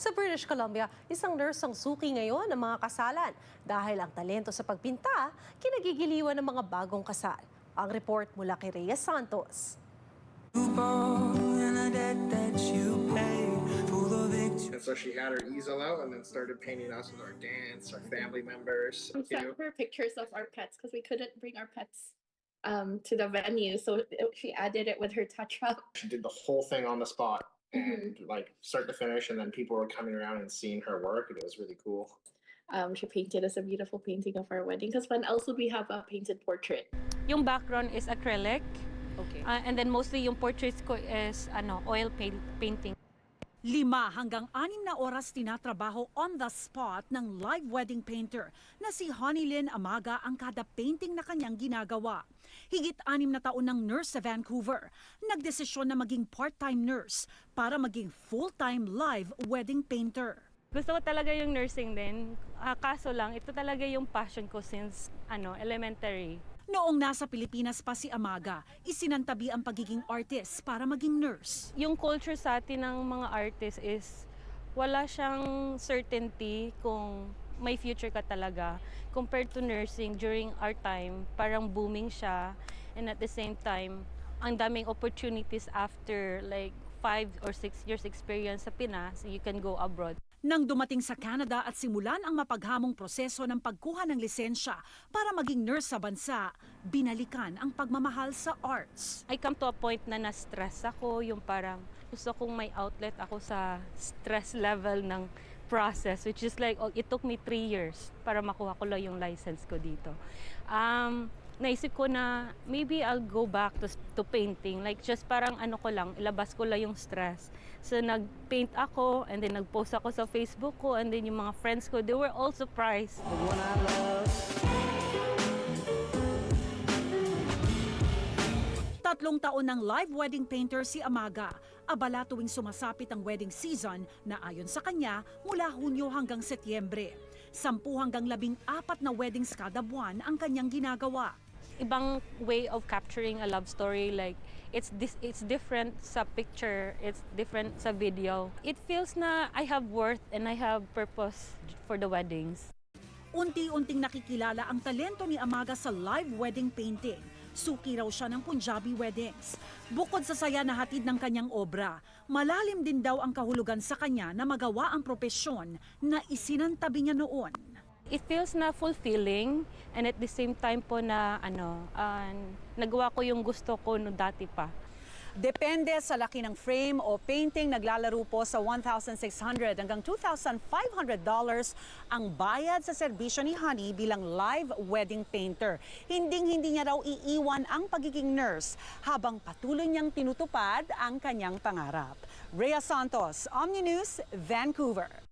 Sa British Columbia, isang nurse ang suki ngayon ng mga kasalan dahil ang talento sa pagpinta, kinagigiliwan ng mga bagong kasal. Ang report mula kay Rhea Santos. And so she had her easel out and then started painting us with our dance, our family members. We sent her pictures of our pets because we couldn't bring our pets to the venue. So she added it with her touch up. She did the whole thing on the spot and like start to finish, and then people were coming around and seeing her work, and it was really cool. She painted us a beautiful painting of our wedding because when else would we have a painted portrait? Yung background is acrylic. Okay. And then mostly yung portraits ko is oil painting. 5 hanggang 6 na oras tinatrabaho on the spot ng live wedding painter na si Honeylyn Amaga ang kada painting na kanyang ginagawa. Higit 6 na taon ng nurse sa Vancouver, nagdesisyon na maging part-time nurse para maging full-time live wedding painter. Gusto ko talaga yung nursing din. Kaso lang, ito talaga yung passion ko since elementary. Noong nasa Pilipinas pa si Amaga, isinantabi ang pagiging artist para maging nurse. Yung culture sa atin ng mga artists is wala siyang certainty kung may future ka talaga. Compared to nursing, during our time, parang booming siya. And at the same time, ang daming opportunities after like 5 or 6 years experience sa Pinas, you can go abroad. Nang dumating sa Canada at simulan ang mapaghamong proseso ng pagkuha ng lisensya para maging nurse sa bansa, binalikan ang pagmamahal sa arts. I come to a point na na-stress ako, yung parang gusto kong may outlet ako sa stress level ng process, which is like, it took me 3 years para makuha ko lang yung license ko dito. Naisip ko na maybe I'll go back to painting, like just parang ilabas ko lang yung stress. So nag-paint ako and then nag-post ako sa Facebook ko, and then yung mga friends ko, they were all surprised. 3 taon ng live wedding painter si Amaga. Abala tuwing sumasapit ang wedding season na ayon sa kanya mula Hunyo hanggang Setyembre. 10 hanggang 14 na weddings kada buwan ang kanyang ginagawa. Ibang way of capturing a love story, like it's different sa picture, it's different sa video. It feels na I have worth and I have purpose for the weddings. Unti-unting nakikilala ang talento ni Amaga sa live wedding painting. Suki raw siya ng Punjabi weddings. Bukod sa saya na hatid ng kanyang obra, malalim din daw ang kahulugan sa kanya na magawa ang propesyon na isinantabi niya noon. It feels na fulfilling, and at the same time po na nagawa ko yung gusto ko no dati pa. Depende sa laki ng frame o painting, naglalaro po sa $1,600 hanggang $2,500 ang bayad sa serbisyo ni Honey bilang live wedding painter. Hinding-hindi niya raw iiwan ang pagiging nurse habang patuloy niyang tinutupad ang kanyang pangarap. Rhea Santos, Omni News, Vancouver.